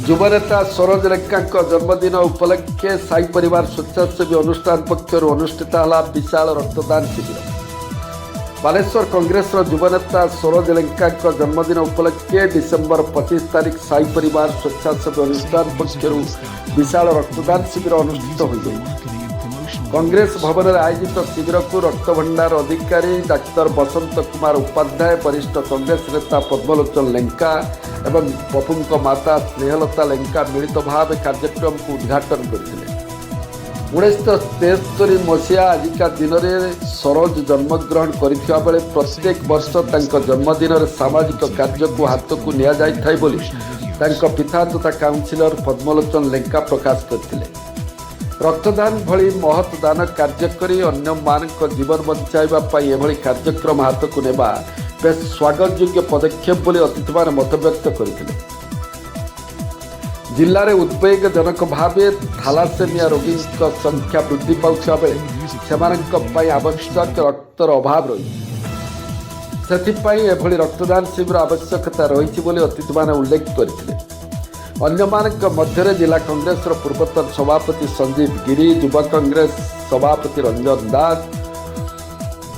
ଯୁବନେତା ସରୋଜ ଲେଙ୍କାଙ୍କ ଜନ୍ମଦିନ ଉପଲକ୍ଷେ ସାଇ ପରିବାର ସ୍ୱେଚ୍ଛାସେବୀ ଅନୁଷ୍ଠାନ ପକ୍ଷରୁ ଅନୁଷ୍ଠିତ ହେଲା ବିଶାଳ ରକ୍ତଦାନ ଶିବିର। ବାଲେଶ୍ୱର କଂଗ୍ରେସର ଯୁବନେତା ସରୋଜ ଲେଙ୍କାଙ୍କ ଜନ୍ମଦିନ ଉପଲକ୍ଷେ ଡିସେମ୍ବର 25 ତାରିଖ ସାଇ ପରିବାର ସ୍ୱେଚ୍ଛାସେବୀ ଅନୁଷ୍ଠାନ ପକ୍ଷରୁ ବିଶାଳ ରକ୍ତଦାନ ଶିବିର ଅନୁଷ୍ଠିତ ହୋଇଯାଇଛି। କଂଗ୍ରେସ ଭବନରେ ଆୟୋଜିତ ଶିବିରକୁ ରକ୍ତଭଣ୍ଡାର ଅଧିକାରୀ ଡାକ୍ତର ବସନ୍ତ କୁମାର ଉପାଧ୍ୟାୟ, ବରିଷ୍ଠ କଂଗ୍ରେସ ନେତା ପଦ୍ମଲୋଚନ ଲେଙ୍କା ଏବଂ ପପୁଙ୍କ ମାତା ସ୍ନେହଲତା ଲେଙ୍କା ମିଳିତ ଭାବେ କାର୍ଯ୍ୟକ୍ରମକୁ ଉଦ୍ଘାଟନ କରିଥିଲେ। 1973 ମସିହା ଆଜିକା ଦିନରେ ସରୋଜ ଜନ୍ମଗ୍ରହଣ କରିଥିବା ବେଳେ ପ୍ରତ୍ୟେକ ବର୍ଷ ତାଙ୍କ ଜନ୍ମଦିନରେ ସାମାଜିକ କାର୍ଯ୍ୟକୁ ହାତକୁ ନିଆଯାଇଥାଏ ବୋଲି ତାଙ୍କ ପିତା ତଥା କାଉନସିଲର ପଦ୍ମଲୋଚନ ଲେଙ୍କା ପ୍ରକାଶ କରିଥିଲେ। ରକ୍ତଦାନ ଭଳି ମହତ୍ ଦାନ କାର୍ଯ୍ୟ କରି ଅନ୍ୟମାନଙ୍କ ଜୀବନ ବଞ୍ଚାଇବା ପାଇଁ ଏଭଳି କାର୍ଯ୍ୟକ୍ରମ ହାତକୁ ନେବା ବେଶ୍ ସ୍ୱାଗତଯୋଗ୍ୟ ପଦକ୍ଷେପ ବୋଲି ଅତିଥିମାନେ ମତବ୍ୟକ୍ତ କରିଥିଲେ। ଜିଲ୍ଲାରେ ଉଦ୍ବେଗଜନକ ଭାବେ ଥାଲାସେମିଆ ରୋଗୀଙ୍କ ସଂଖ୍ୟା ବୃଦ୍ଧି ପାଉଥିବା ବେଳେ ସେମାନଙ୍କ ପାଇଁ ଆବଶ୍ୟକ ରକ୍ତର ଅଭାବ ରହିଛି। ସେଥିପାଇଁ ଏଭଳି ରକ୍ତଦାନ ଶିବିର ଆବଶ୍ୟକତା ରହିଛି ବୋଲି ଅତିଥିମାନେ ଉଲ୍ଲେଖ କରିଥିଲେ। ଅନ୍ୟମାନଙ୍କ ମଧ୍ୟରେ ଜିଲ୍ଲା କଂଗ୍ରେସର ପୂର୍ବତନ ସଭାପତି ସଞ୍ଜୀବ ଗିରି, ଯୁବ କଂଗ୍ରେସ ସଭାପତି ରଞ୍ଜନ ଦାସ,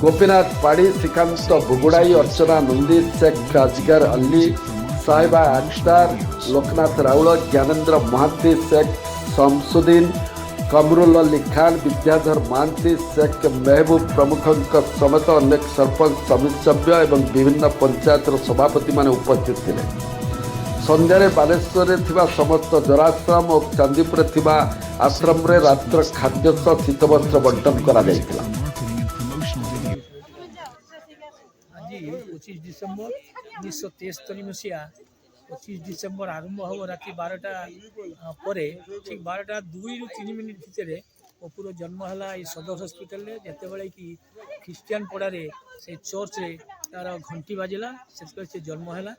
ଗୋପୀନାଥ ପାଢ଼ୀ, ଶ୍ରୀକାନ୍ତ ବୁଗୁଡ଼ାଇ, ଅର୍ଚ୍ଚନା ନନ୍ଦୀ, ଶେଖ୍ ରାଜଗର ଅଲ୍ଲୀ, ସାହେବା ଆଖତାର, ଲୋକନାଥ ରାଉଳ, ଜ୍ଞାନେନ୍ଦ୍ର ମହାନ୍ତି, ଶେଖ୍ ଶମସୁଦ୍ଦିନ, କମରୁଲ ଅଲ୍ଲୀ ଖାନ, ବିଦ୍ୟାଧର ମହାନ୍ତି, ଶେଖ୍ ମେହବୁବ ପ୍ରମୁଖଙ୍କ ସମେତ ଅନେକ ସରପଞ୍ଚ, ସମିତି ସଭ୍ୟ ଏବଂ ବିଭିନ୍ନ ପଞ୍ଚାୟତର ସଭାପତିମାନେ ଉପସ୍ଥିତ ଥିଲେ। ସନ୍ଧ୍ୟାରେ ବାଲେଶ୍ୱରରେ ଥିବା ସମସ୍ତ ଜରାଶ୍ରମ ଓ ଚାନ୍ଦିପୁରରେ ଥିବା ଆଶ୍ରମରେ ରାତ୍ର ଖାଦ୍ୟ ସହ ଶୀତବସ୍ତ୍ର ବଣ୍ଟନ କରାଯାଇଥିଲା। ଆଜି 25 ଡିସେମ୍ବର 1973 ମସିହା 25 ଡିସେମ୍ବର ଆରମ୍ଭ ହେବ ରାତି 12ଟା ପରେ ଠିକ୍ 12ଟା 2ରୁ 3 ମିନିଟ୍ ଭିତରେ ପପୁର ଜନ୍ମ ହେଲା ଏଇ ସଦର ହସ୍ପିଟାଲରେ। ଯେତେବେଳେ କି ଖ୍ରୀଷ୍ଟିଆନ ପଡ଼ାରେ ସେ ଚର୍ଚ୍ଚରେ ତାର ଘଣ୍ଟି ବାଜିଲା, ସେତେବେଳେ ସେ ଜନ୍ମ ହେଲା।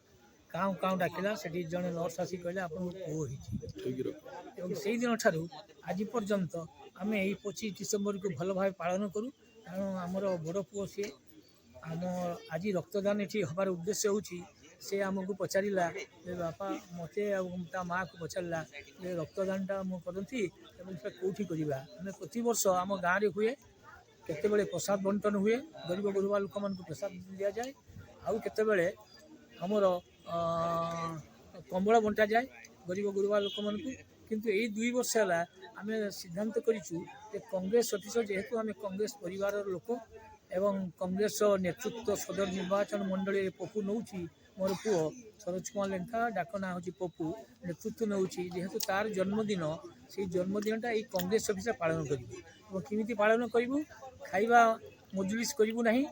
କାଉଁ କାଉଁ ଡାକିଲା, ସେଠି ଜଣେ ନର୍ସ ଆସି କହିଲେ ଆପଣଙ୍କୁ ପୁଅ ହେଇଛି। ଏବଂ ସେଇଦିନ ଠାରୁ ଆଜି ପର୍ଯ୍ୟନ୍ତ ଆମେ ଏଇ 25 ଡିସେମ୍ବରକୁ ଭଲ ଭାବେ ପାଳନ କରୁ। କାରଣ ଆମର ବଡ଼ ପୁଅ ସିଏ। ଆମ ଆଜି ରକ୍ତଦାନ ଏଠି ହେବାର ଉଦ୍ଦେଶ୍ୟ ହେଉଛି, ସେ ଆମକୁ ପଚାରିଲା ଯେ ବାପା ମୋତେ ଆଉ ତା ମାଆକୁ ପଚାରିଲା ଯେ ରକ୍ତଦାନଟା ମୁଁ କରନ୍ତି ଏବଂ ସେଟା କେଉଁଠି କରିବା। ଆମେ ପ୍ରତିବର୍ଷ ଆମ ଗାଁରେ ହୁଏ, କେତେବେଳେ ପ୍ରସାଦ ବଣ୍ଟନ ହୁଏ, ଗରିବ ଗୁରୁବା ଲୋକମାନଙ୍କୁ ପ୍ରସାଦ ଦିଆଯାଏ, ଆଉ କେତେବେଳେ ଆମର କମ୍ବଳ ବଣ୍ଟାଯାଏ ଗରିବ ଗୁରୁବା ଲୋକମାନଙ୍କୁ। କିନ୍ତୁ ଏଇ 2 ବର୍ଷ ହେଲା ଆମେ ସିଦ୍ଧାନ୍ତ କରିଛୁ ଯେ କଂଗ୍ରେସ ଅଫିସର, ଯେହେତୁ ଆମେ କଂଗ୍ରେସ ପରିବାରର ଲୋକ ଏବଂ କଂଗ୍ରେସ ନେତୃତ୍ୱ ସଦର ନିର୍ବାଚନ ମଣ୍ଡଳୀରେ ପପୁ ନେଉଛି, ମୋର ପୁଅ ସରୋଜ କୁମାର ଲେଙ୍କା, ଡାକ ନାଁ ହେଉଛି ପପୁ, ନେତୃତ୍ୱ ନେଉଛି। ଯେହେତୁ ତାର ଜନ୍ମଦିନ, ସେଇ ଜନ୍ମଦିନଟା ଏଇ କଂଗ୍ରେସ ଅଫିସରେ ପାଳନ କରିବୁ। ଏବଂ କେମିତି ପାଳନ କରିବୁ? ଖାଇବା ମଜଲିସ୍ କରିବୁ ନାହିଁ,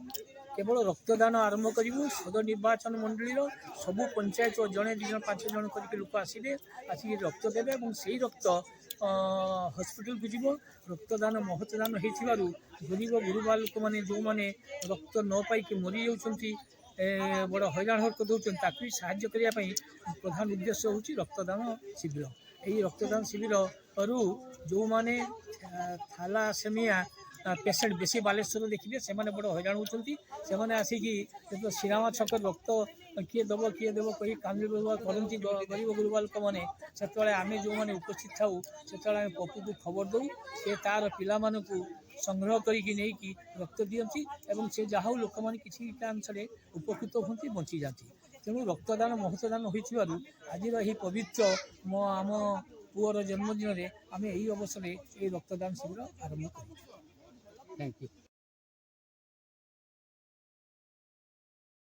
କେବଳ ରକ୍ତଦାନ ଆରମ୍ଭ କରିବୁ। ସଦର ନିର୍ବାଚନ ମଣ୍ଡଳୀର ସବୁ ପଞ୍ଚାୟତ ଜଣେ 2 ଜଣ 5 ଜଣ କରିକି ଲୋକ ଆସିବେ, ଆସିକି ରକ୍ତ ଦେବେ ଏବଂ ସେଇ ରକ୍ତ ହସ୍ପିଟାଲକୁ ଯିବ। ରକ୍ତଦାନ ମହତଦାନ ହେଇଥିବାରୁ ଗରିବ ଗୁରୁବା ଲୋକମାନେ ଯେଉଁମାନେ ରକ୍ତ ନ ପାଇକି ମରିଯାଉଛନ୍ତି, ବଡ଼ ହଇରାଣ ହରକତ ହେଉଛନ୍ତି, ତାକୁ ବି ସାହାଯ୍ୟ କରିବା ପାଇଁ ପ୍ରଧାନ ଉଦ୍ଦେଶ୍ୟ ହେଉଛି ରକ୍ତଦାନ ଶିବିର। ଏହି ରକ୍ତଦାନ ଶିବିରରୁ ଯେଉଁମାନେ ଥାଲାସେମିଆ ପେସେଣ୍ଟ ବେଶୀ ବାଲେଶ୍ୱର ଦେଖିବେ, ସେମାନେ ବଡ଼ ହଇରାଣ ହେଉଛନ୍ତି। ସେମାନେ ଆସିକି ଯେତେବେଳେ ଶ୍ରୀରାମ ଛକରେ ରକ୍ତ କିଏ ଦେବ କହି କାନ୍ଦିବା କରନ୍ତି ଗରିବ ଗୁରୁବା ଲୋକମାନେ, ସେତେବେଳେ ଆମେ ଯେଉଁମାନେ ଉପସ୍ଥିତ ଥାଉ, ସେତେବେଳେ ଆମେ ପପୁକୁ ଖବର ଦେଉ। ସେ ତା'ର ପିଲାମାନଙ୍କୁ ସଂଗ୍ରହ କରିକି ନେଇକି ରକ୍ତ ଦିଅନ୍ତି ଏବଂ ସେ ଯାହା ହଉ ଲୋକମାନେ କିଛିଟା ଅଂଶରେ ଉପକୃତ ହୁଅନ୍ତି, ବଞ୍ଚିଯାଆନ୍ତି। ତେଣୁ ରକ୍ତଦାନ ମହତଦାନ ହୋଇଥିବାରୁ ଆଜିର ଏହି ପବିତ୍ର ଆମ ପୁଅର ଜନ୍ମଦିନରେ ଆମେ ଏହି ଅବସରରେ ଏହି ରକ୍ତଦାନ ଶିବିର ଆରମ୍ଭ କରିଛୁ। Thank you.